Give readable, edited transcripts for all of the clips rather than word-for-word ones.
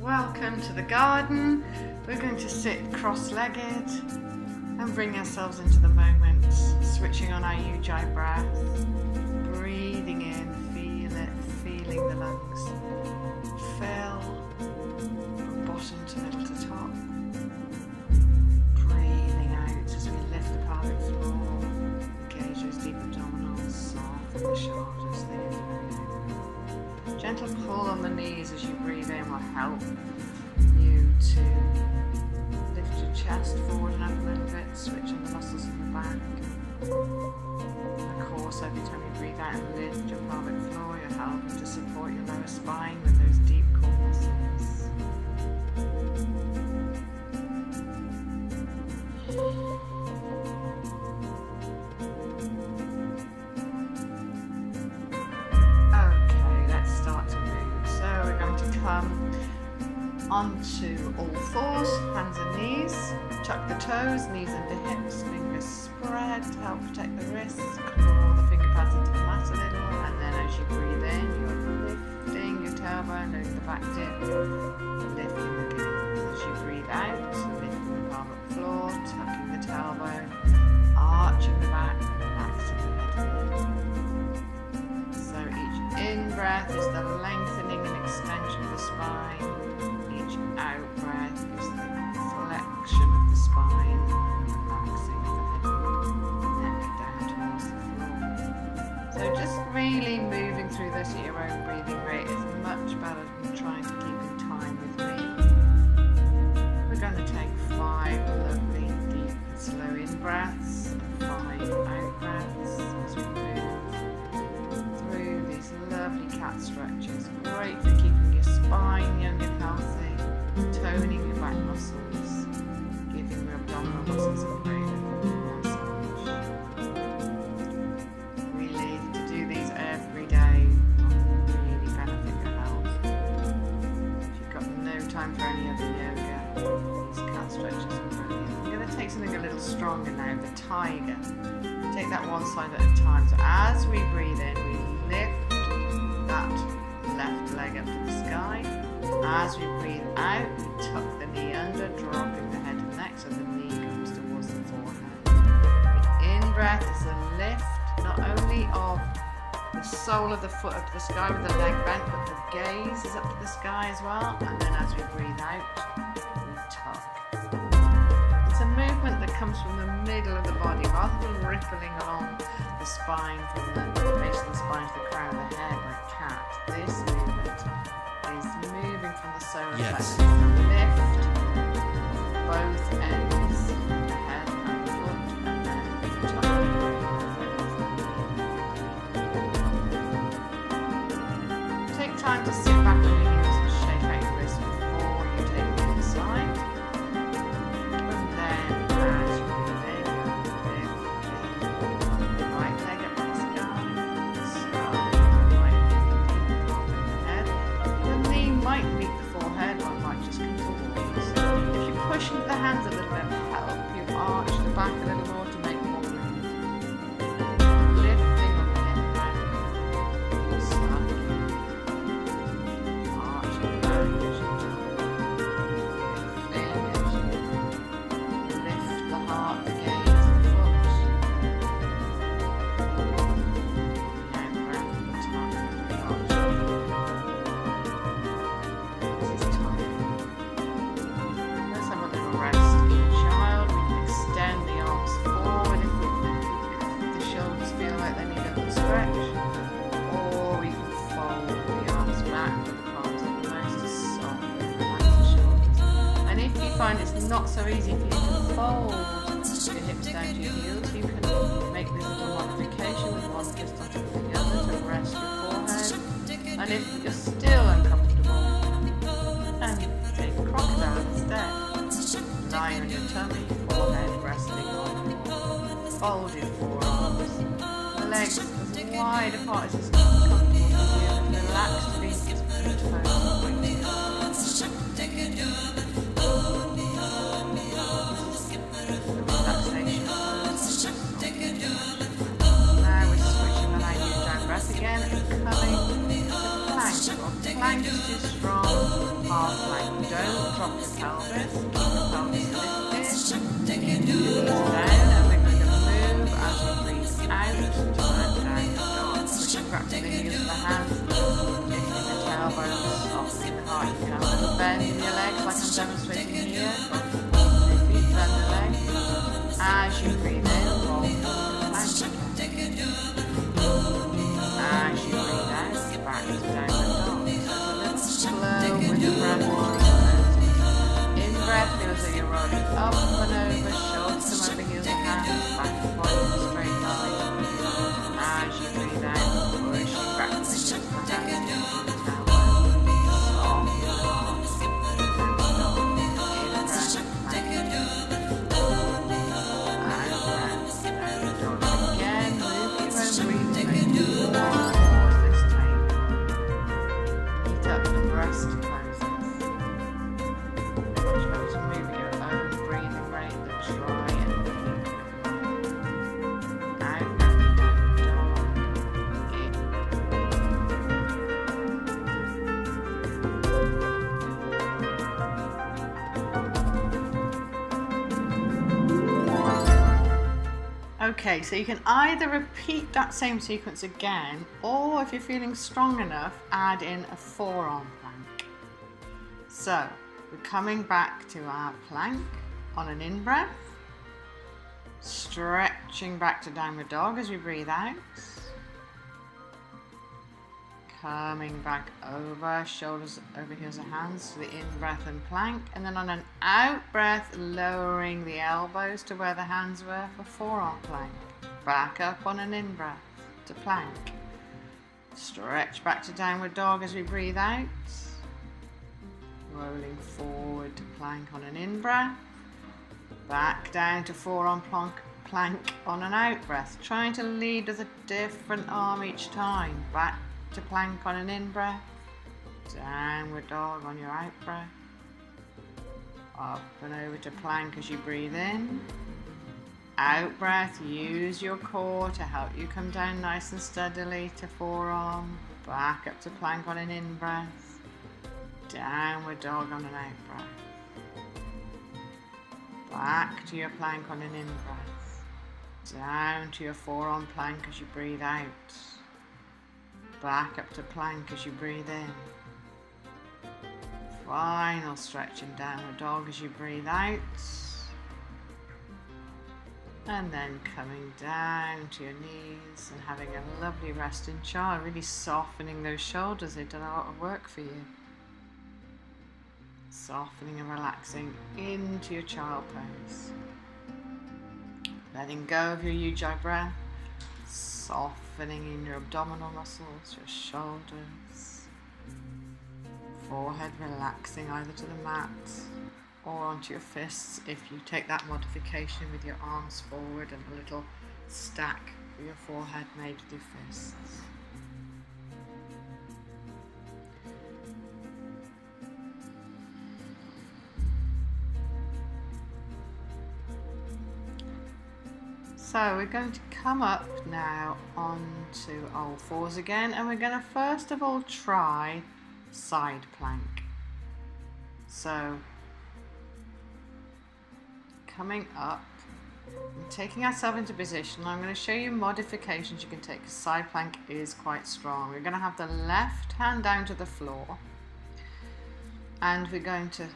Welcome to the garden. We're going to sit cross-legged and bring ourselves into the moment, switching on our ujjayi breath, breathing in, feel it, feeling the lungs fill from bottom to middle to top, breathing out as we lift the pelvic floor, engage those deep abdominals, soften the shoulders, the inhale. Gentle pull on the knees as you breathe in will help you to lift your chest forward and up a little bit, switch on the muscles in the back. And of course, every time you breathe out and lift your pelvic floor, you're helping to support your lower spine with those deep core muscles. Onto all fours, hands and knees, tuck the toes, knees under hips, fingers spread to help protect the wrists, claw the finger pads into the mat a little, and then as you breathe in, you're lifting your tailbone, letting the back dip, lifting the gaze. As you breathe out, lifting the pelvic floor, tucking the tailbone, arching the back, relaxing the head. So each in-breath is the lengthening and extension of the spine. Out breath is the flexion of the spine, relaxing the head and neck down towards the floor. So just really moving through this at your own breathing rate is much better than trying to keep in time with me. We're going to take 5 lovely, deep and slow in breaths and 5 out breaths as we move through these lovely cat stretches. Great for keeping your spine young and healthy, toning your back muscles, giving your abdominal muscles a great massage. Really, to do these every day will really benefit your health. If you've got no time for any other yoga, these cat stretches are brilliant. I'm going to take something a little stronger now, the tiger. Take that one side at a time. So as we breathe in, we lift that left leg up to the sky. As we breathe out, we tuck the knee under, dropping the head and neck so the knee comes towards the forehead. The in-breath is a lift, not only of the sole of the foot up to the sky with the leg bent, but the gaze is up to the sky as well. And then as we breathe out, we tuck. It's a movement that comes from the middle of the body, rather than rippling along the spine from the base of the spine to the crown of the head like cat. This movement is moving from the solar plexus to lift both ends, the head and the foot, and then tuck. Take time to sit back on your heels and shake out your wrists before you take it to the side. And then as you breathe in, lift the right leg up to the sky. Might meet the forehead or it might just come towards. If you push into the hands a little bit, help you arch the back a little more to make more room. Lifting on the inhale, sucking, arching the back as you jump. Lifting as you lift the heart, the gaze, the foot. Out breath, tuck, arch. Find it's not so easy for you to fold your hips down to your heels. You can make this into a modification with one fist on top of the other to rest your forehead. And if you're still uncomfortable, then take crocodile instead. Lie on your tummy, forehead resting on your folded forearms. Legs as wide apart as is comfortable for you. Relax the feet, just put your toes on the wings. Now we're switching on our ujjayi breath again and coming to plank or plank's too strong, half plank. Don't drop your pelvis. Keep the pelvis lifted. Knees down, and we're going to move as we breathe out to down dog. Pushing back to the heels of the hands, lifting the tailbone, softening the heart. You can have a little bend in your legs like I'm demonstrating here. Your feet bend the legs. As you breathe in, roll forward to plank again. As you breathe out, back to downward dog. So a little slow with the breath. In breath, feel as though you're rolling up and over, shoulders come over heels and hands, back and forward in a straight line. As you breathe out, pushing back to the heels and hands, into the tailbone. Soft your heart. Downward dog. In breath, plank. Out breath, downward dog. Again, move your own breathing. Pause this time. Heat up the breast closes. Try to move at your own breathing rate, but try and keep it out, dog, in. Okay, so you can either repeat that same sequence again, or if you're feeling strong enough, add in a forearm plank. So we're coming back to our plank on an in-breath, stretching back to downward dog as we breathe out, coming back over, shoulders over heels and hands to the in-breath and plank, and then on an out-breath, lowering the elbows to where the hands were for forearm plank, back up on an in-breath to plank, stretch back to downward dog as we breathe out, rolling forward to plank on an in-breath, back down to forearm plank on an out-breath, trying to lead with a different arm each time, back to plank on an in-breath, downward dog on your out-breath, up and over to plank as you breathe in, out-breath, use your core to help you come down nice and steadily to forearm, back up to plank on an in-breath, downward dog on an out-breath, back to your plank on an in-breath, down to your forearm plank as you breathe out, back up to plank as you breathe in, final stretching downward dog as you breathe out, and then coming down to your knees and having a lovely resting child, really softening those shoulders. They've done a lot of work for you. Softening and relaxing into your child pose. Letting go of your ujjayi breath. Softening in your abdominal muscles, your shoulders. Forehead relaxing either to the mat or onto your fists if you take that modification with your arms forward and a little stack for your forehead made with your fists. So we're going to come up now onto all fours again, and we're going to first of all try side plank. So coming up and taking ourselves into position, I'm going to show you modifications you can take because side plank is quite strong. We're going to have the left hand down to the floor, and we're going to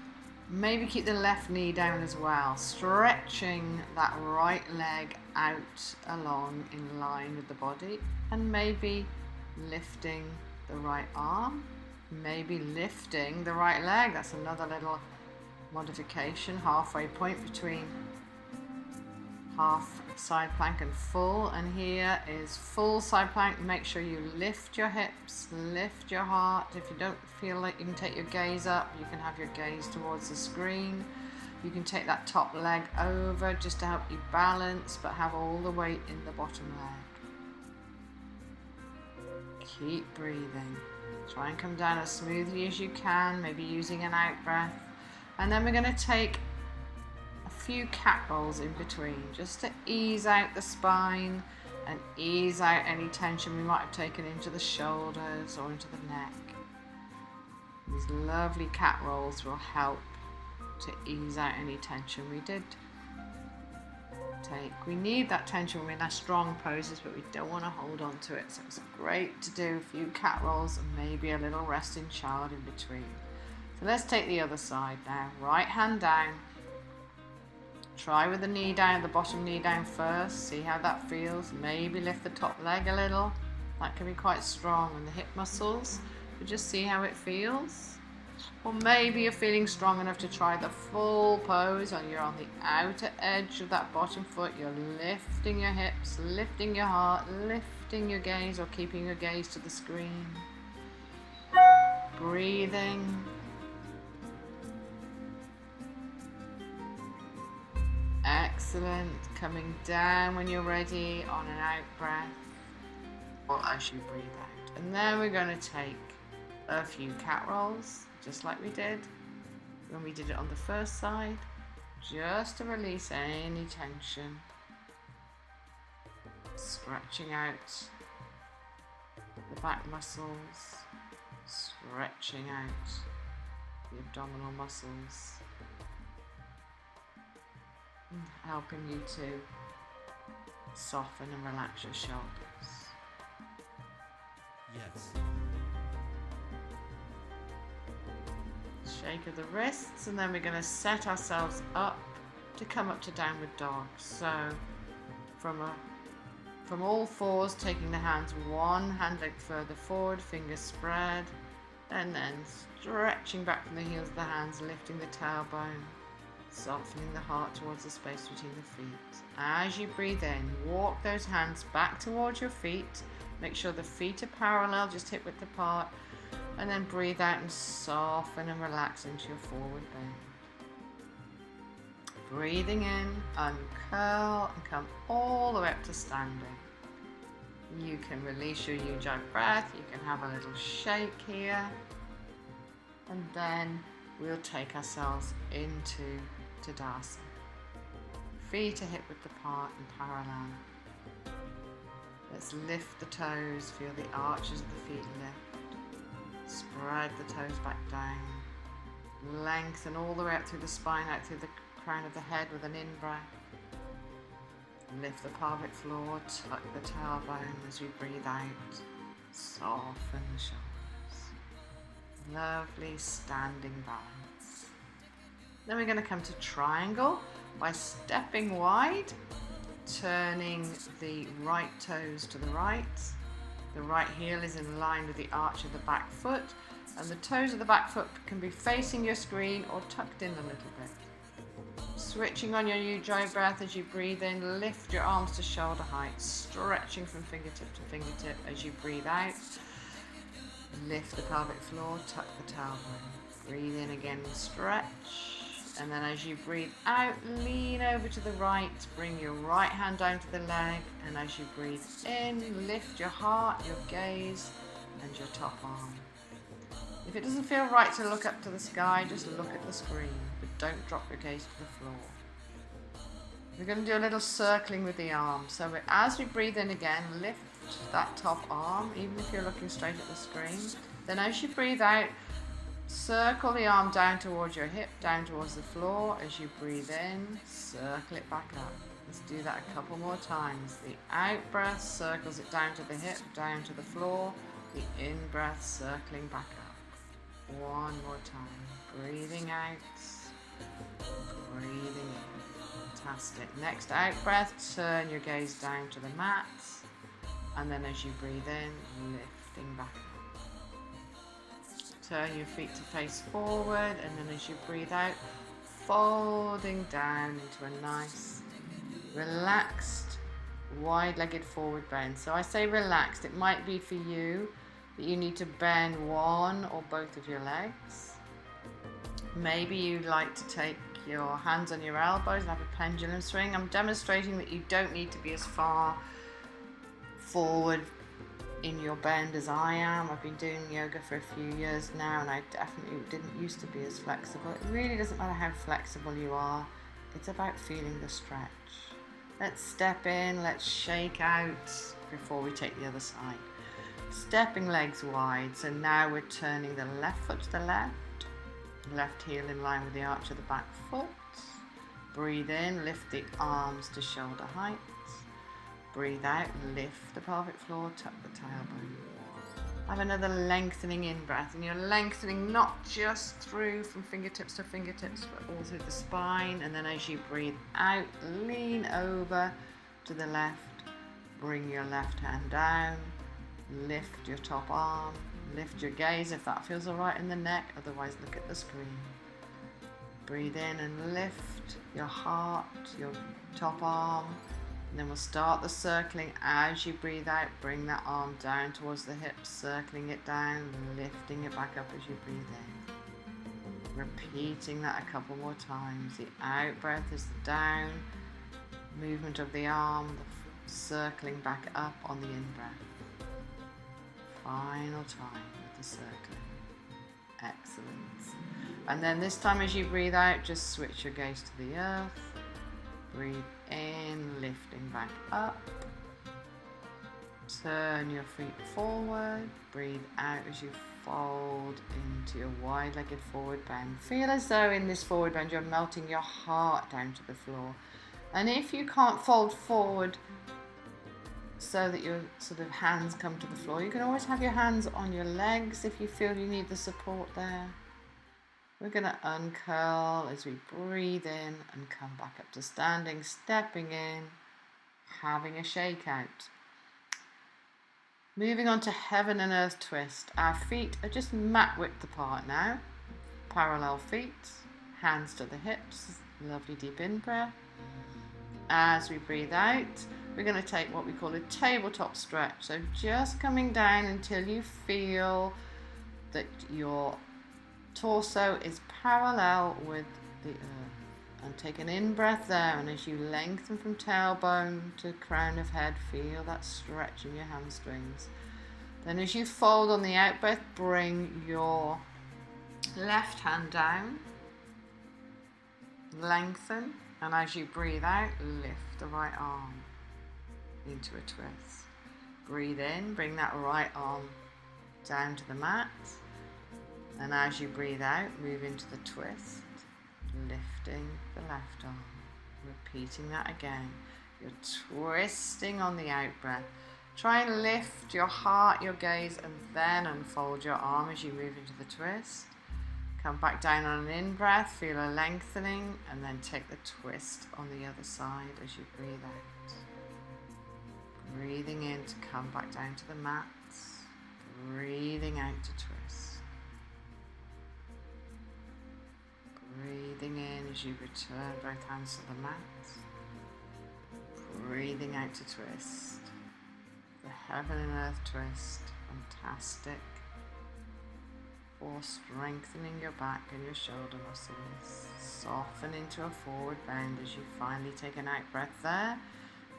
maybe keep the left knee down as well, stretching that right leg out along in line with the body, and maybe lifting the right arm, maybe lifting the right leg. That's another little modification, halfway point between half side plank and full. And here is full side plank. Make sure you lift your hips, lift your heart. If you don't feel like you can take your gaze up, you can have your gaze towards the screen. You can take that top leg over just to help you balance, but have all the weight in the bottom leg. Keep breathing. Try and come down as smoothly as you can, maybe using an out breath. And then we're going to take a few cat rolls in between, just to ease out the spine and ease out any tension we might have taken into the shoulders or into the neck. these lovely cat rolls will help to ease out any tension we did take. We need that tension when we're in our strong poses, but we don't want to hold on to it. So it's great to do a few cat rolls and maybe a little resting child in between. So let's take the other side now. Right hand down. Try with the knee down, the bottom knee down first. See how that feels. Maybe lift the top leg a little. That can be quite strong in the hip muscles. But just see how it feels. Or maybe you're feeling strong enough to try the full pose, or you're on the outer edge of that bottom foot. You're lifting your hips, lifting your heart, lifting your gaze, or keeping your gaze to the screen. Breathing. Excellent. Coming down when you're ready on an out breath, or as you breathe out. And then we're going to take a few cat rolls, just like we did when we did it on the first side, just to release any tension. Stretching out the back muscles, stretching out the abdominal muscles, and helping you to soften and relax your shoulders. Yes. Shake of the wrists, and then we're going to set ourselves up to come up to downward dog. So from all fours, taking the hands one hand length further forward, fingers spread, and then stretching back from the heels of the hands, lifting the tailbone, softening the heart towards the space between the feet. As you breathe in, walk those hands back towards your feet. Make sure the feet are parallel, just hip width apart. And then breathe out and soften and relax into your forward bend. Breathing in, uncurl and come all the way up to standing. You can release your ujjayi breath, you can have a little shake here. And then we'll take ourselves into tadasana. Feet are hip width apart and parallel. Let's lift the toes, feel the arches of the feet lift. Spread the toes back down. Lengthen all the way up through the spine, out through the crown of the head with an in-breath. Lift the pelvic floor, tuck the tailbone as we breathe out. Soften the shoulders. Lovely standing balance. Then we're going to come to triangle by stepping wide, turning the right toes to the right. The right heel is in line with the arch of the back foot, and the toes of the back foot can be facing your screen or tucked in a little bit. Switching on your ujjayi breath as you breathe in, lift your arms to shoulder height, stretching from fingertip to fingertip as you breathe out. Lift the pelvic floor, tuck the tailbone. Breathe in again, stretch. And then as you breathe out, lean over to the right, bring your right hand down to the leg, and as you breathe in, lift your heart, your gaze, and your top arm. If it doesn't feel right to look up to the sky, just look at the screen, but don't drop your gaze to the floor. We're going to do a little circling with the arm. So as we breathe in again, lift that top arm, even if you're looking straight at the screen. Then as you breathe out, circle the arm down towards your hip, down towards the floor. As you breathe in, circle it back up. Let's do that a couple more times. The out breath circles it down to the hip, down to the floor. The in breath circling back up. One more time. Breathing out, breathing in. Fantastic. Next out breath, turn your gaze down to the mat. And then as you breathe in, lifting back up. Turn your feet to face forward, and then as you breathe out, folding down into a nice, relaxed, wide-legged forward bend. So I say relaxed. It might be for you that you need to bend one or both of your legs. Maybe you like to take your hands on your elbows and have a pendulum swing. I'm demonstrating that you don't need to be as far forward in your bend as I am. I've been doing yoga for a few years now, and I definitely didn't used to be as flexible. It really doesn't matter how flexible you are. It's about feeling the stretch. Let's step in, let's shake out before we take the other side. Stepping legs wide. So now we're turning the left foot to the left heel in line with the arch of the back foot. Breathe in, lift the arms to shoulder height. Breathe out, lift the pelvic floor, tuck the tailbone. Have another lengthening in breath, and you're lengthening not just through from fingertips to fingertips, but also the spine. And then as you breathe out, lean over to the left, bring your left hand down, lift your top arm, lift your gaze if that feels all right in the neck, otherwise look at the screen. Breathe in and lift your heart, your top arm. And then we'll start the circling. As you breathe out, bring that arm down towards the hips, circling it down, lifting it back up as you breathe in. Repeating that a couple more times. The out breath is the down movement of the arm, the circling back up on the in breath. Final time with the circling. Excellent. And then this time as you breathe out, just switch your gaze to the earth. Breathe in, lifting back up. Turn your feet forward. Breathe out as you fold into your wide-legged forward bend. Feel as though in this forward bend you're melting your heart down to the floor. And if you can't fold forward so that your sort of hands come to the floor, you can always have your hands on your legs if you feel you need the support there. We're going to uncurl as we breathe in and come back up to standing, stepping in, having a shake out. Moving on to heaven and earth twist. Our feet are just mat width apart now. Parallel feet, hands to the hips, lovely deep in breath. As we breathe out, we're going to take what we call a tabletop stretch. So just coming down until you feel that your torso is parallel with the earth. And take an in breath there, and as you lengthen from tailbone to crown of head, feel that stretch in your hamstrings. Then as you fold on the out breath, bring your left hand down, lengthen, and as you breathe out, lift the right arm into a twist. Breathe in, bring that right arm down to the mat. And as you breathe out, move into the twist, lifting the left arm. Repeating that again. You're twisting on the out breath. Try and lift your heart, your gaze, and then unfold your arm as you move into the twist. Come back down on an in breath, feel a lengthening, and then take the twist on the other side as you breathe out. Breathing in to come back down to the mat. Breathing out to twist. Breathing in as you return both hands to the mat. Breathing out to twist. The heaven and earth twist. Fantastic. For strengthening your back and your shoulder muscles. Soften into a forward bend as you finally take an out breath there.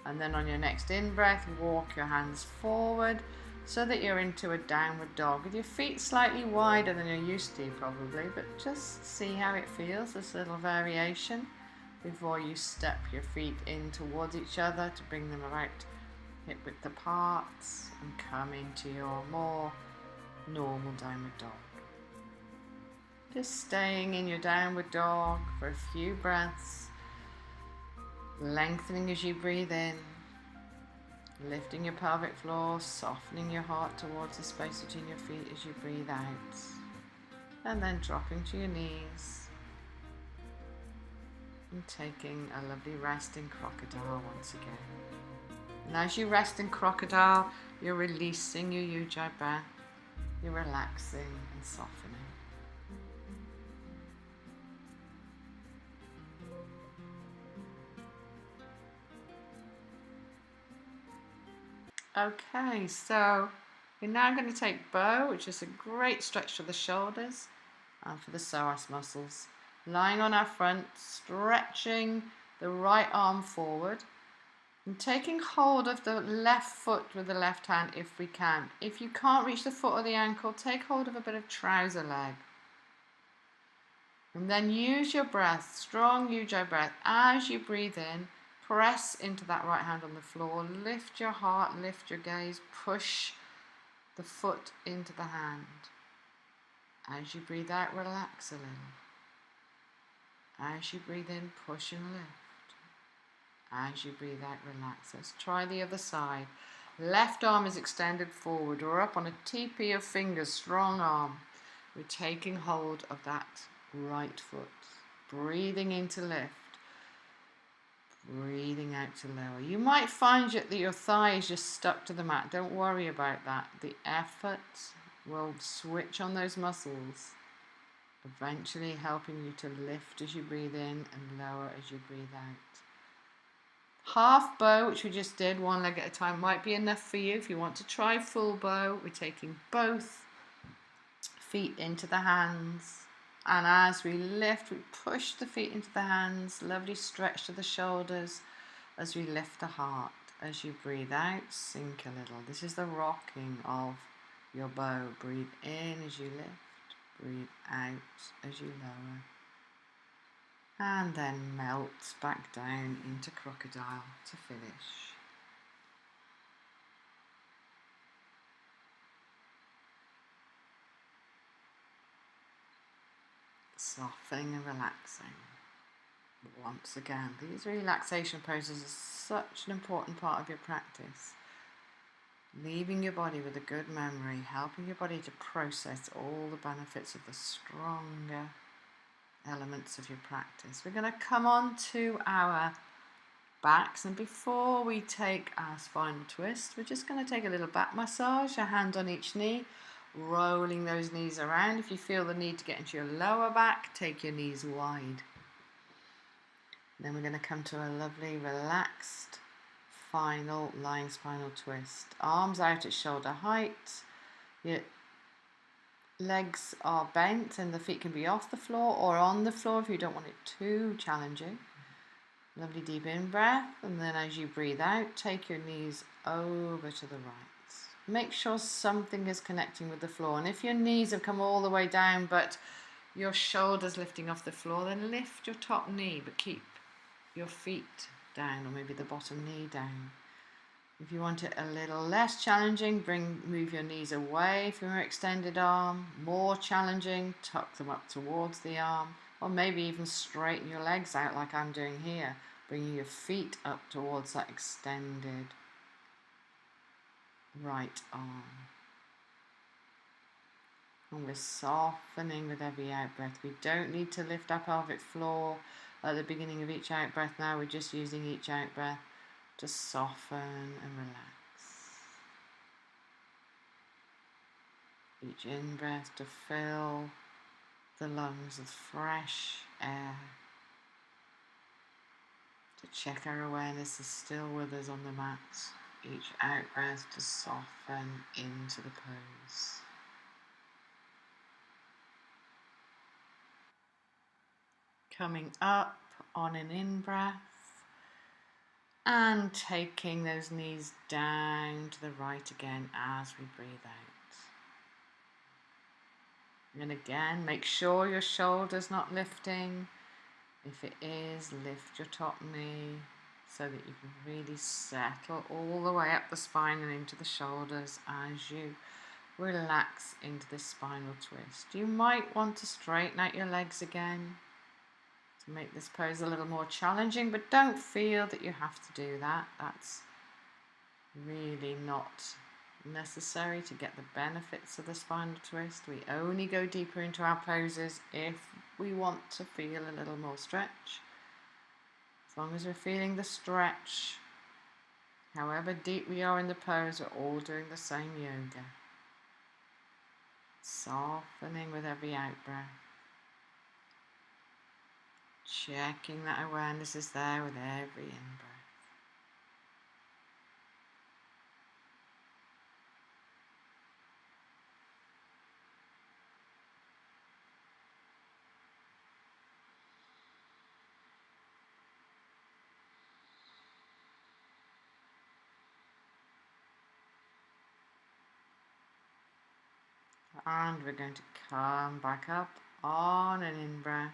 And then on your next in breath, walk your hands forward so that you're into a downward dog with your feet slightly wider than you're used to probably, but just see how it feels, this little variation, before you step your feet in towards each other to bring them about hip width apart and come into your more normal downward dog. Just staying in your downward dog for a few breaths, lengthening as you breathe in. Lifting your pelvic floor, softening your heart towards the space between your feet as you breathe out. And then dropping to your knees. And taking a lovely rest in crocodile once again. And as you rest in crocodile, you're releasing your ujjayi breath. You're relaxing and softening. Okay, so we're now going to take bow, which is a great stretch for the shoulders and for the psoas muscles. Lying on our front, stretching the right arm forward and taking hold of the left foot with the left hand if we can. If you can't reach the foot or the ankle, take hold of a bit of trouser leg. And then use your breath, strong ujjayi breath, as you breathe in. Press into that right hand on the floor, lift your heart, lift your gaze, push the foot into the hand. As you breathe out, relax a little. As you breathe in, push and lift. As you breathe out, relax. Let's try the other side. Left arm is extended forward or up on a TP of fingers, strong arm. We're taking hold of that right foot. Breathing in to lift. Breathing out to lower. You might find that your thigh is just stuck to the mat. Don't worry about that. The effort will switch on those muscles, eventually helping you to lift as you breathe in and lower as you breathe out. Half bow, which we just did, one leg at a time, might be enough for you. If you want to try full bow, we're taking both feet into the hands. And as we lift, we push the feet into the hands. Lovely stretch to the shoulders as we lift the heart. As you breathe out, sink a little. This is the rocking of your bow. Breathe in as you lift. Breathe out as you lower. And then melt back down into crocodile to finish. Softening and relaxing. Once again, these relaxation poses are such an important part of your practice. Leaving your body with a good memory, helping your body to process all the benefits of the stronger elements of your practice. We're going to come on to our backs, and before we take our spinal twist, we're just going to take a little back massage, a hand on each knee, rolling those knees around. If you feel the need to get into your lower back, take your knees wide. Then we're going to come to a lovely relaxed final lying spinal twist. Arms out at shoulder height. Your legs are bent and the feet can be off the floor or on the floor if you don't want it too challenging. Lovely deep in breath, and then as you breathe out, take your knees over to the right. Make sure something is connecting with the floor, and if your knees have come all the way down but your shoulders lifting off the floor, then lift your top knee but keep your feet down, or maybe the bottom knee down. If you want it a little less challenging, move your knees away from your extended arm. More challenging, tuck them up towards the arm, or maybe even straighten your legs out like I'm doing here, bringing your feet up towards that extended right arm. And we're softening with every out-breath. We don't need to lift our pelvic floor at the beginning of each out-breath now. We're just using each out-breath to soften and relax. Each in-breath to fill the lungs with fresh air. To check our awareness is still with us on the mat. Each out-breath to soften into the pose. Coming up on an in-breath and taking those knees down to the right again as we breathe out. And again, make sure your shoulder's not lifting. If it is, lift your top knee so that you can really settle all the way up the spine and into the shoulders as you relax into this spinal twist. You might want to straighten out your legs again to make this pose a little more challenging, but don't feel that you have to do that. That's really not necessary to get the benefits of the spinal twist. We only go deeper into our poses if we want to feel a little more stretch. As long as we're feeling the stretch, however deep we are in the pose, we're all doing the same yoga. Softening with every out-breath. Checking that awareness is there with every in-breath. And we're going to come back up on an in-breath.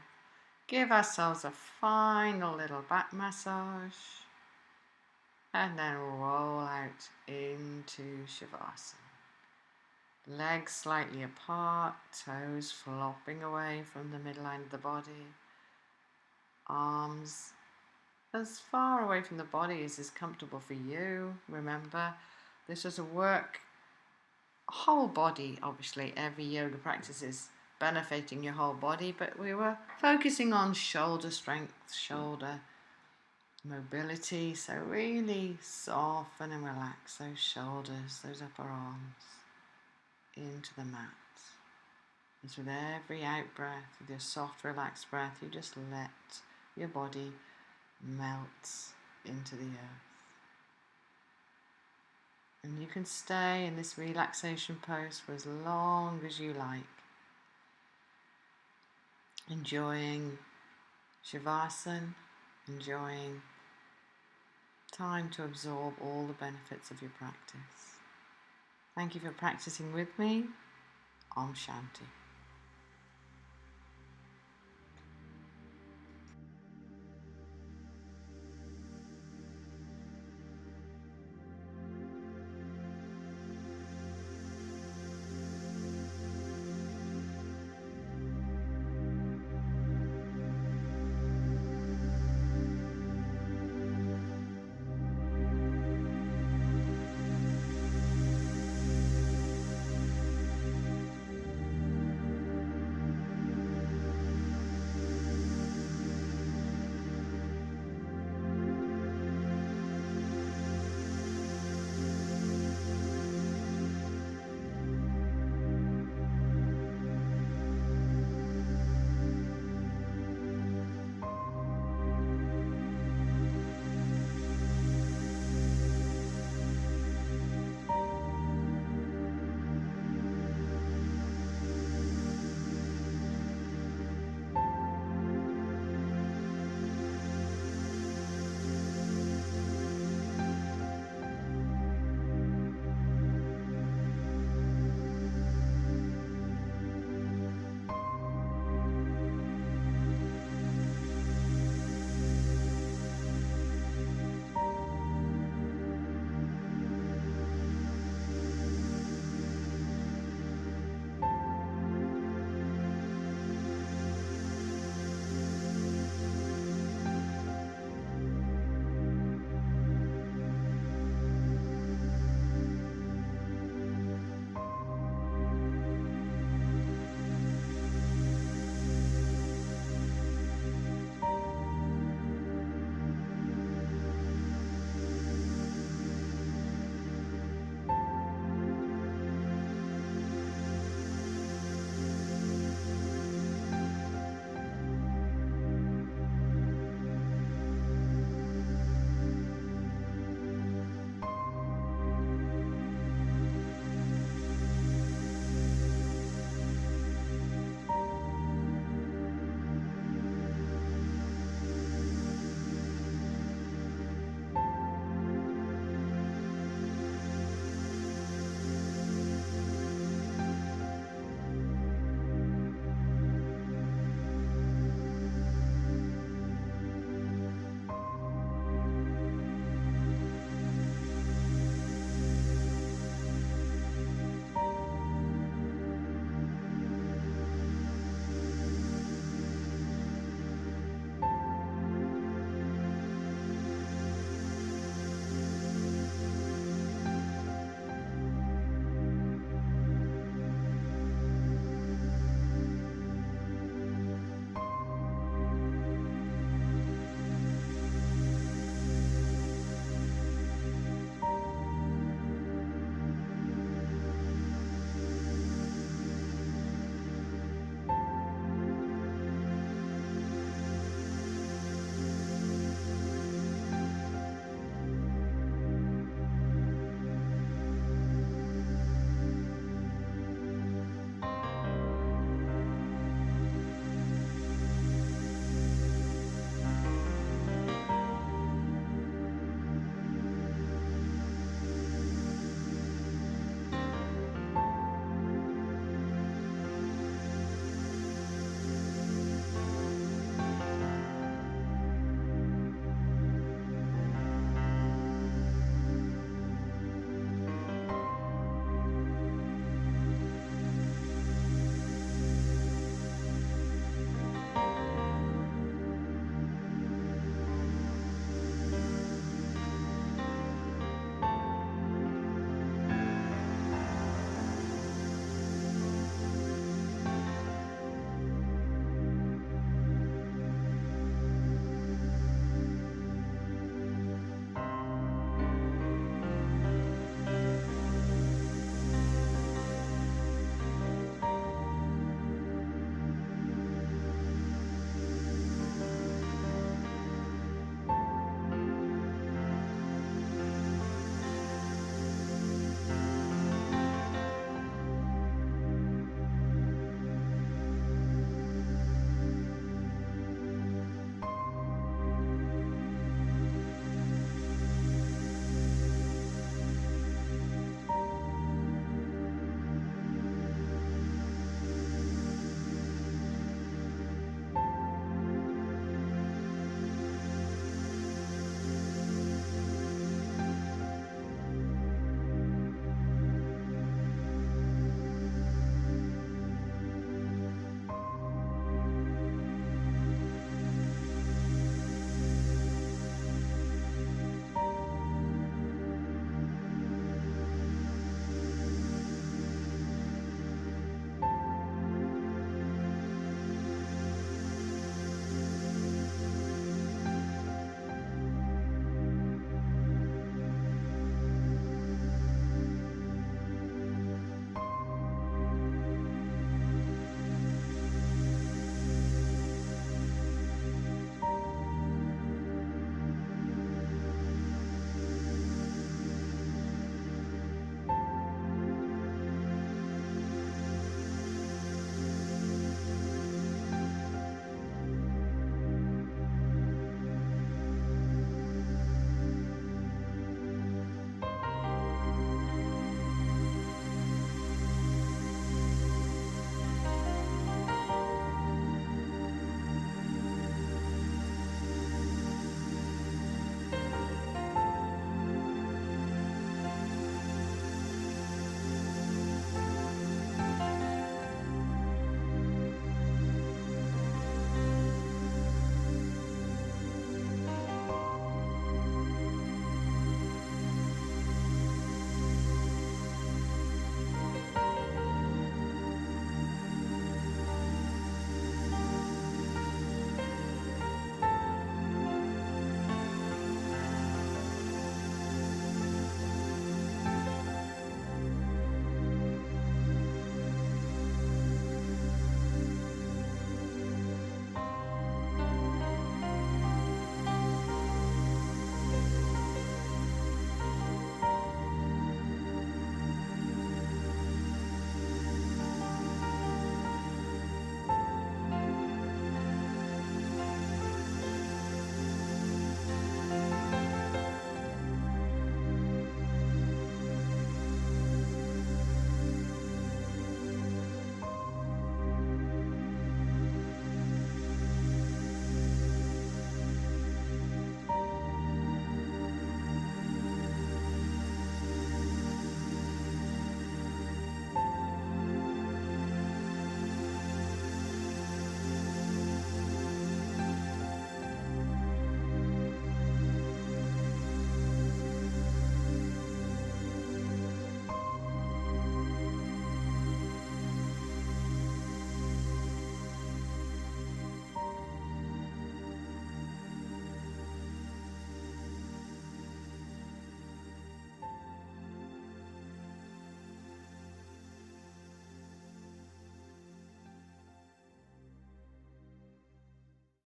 Give ourselves a final little back massage. And then roll out into Savasana. Legs slightly apart, toes flopping away from the midline of the body. Arms as far away from the body as is comfortable for you. Remember, this is a work, whole body, obviously. Every yoga practice is benefiting your whole body, but we were focusing on shoulder strength, shoulder mobility. So really soften and relax those shoulders, those upper arms into the mat. And with every out breath, with your soft, relaxed breath, you just let your body melt into the earth. And you can stay in this relaxation pose for as long as you like, enjoying Savasana, enjoying time to absorb all the benefits of your practice. Thank you for practicing with me. Om Shanti.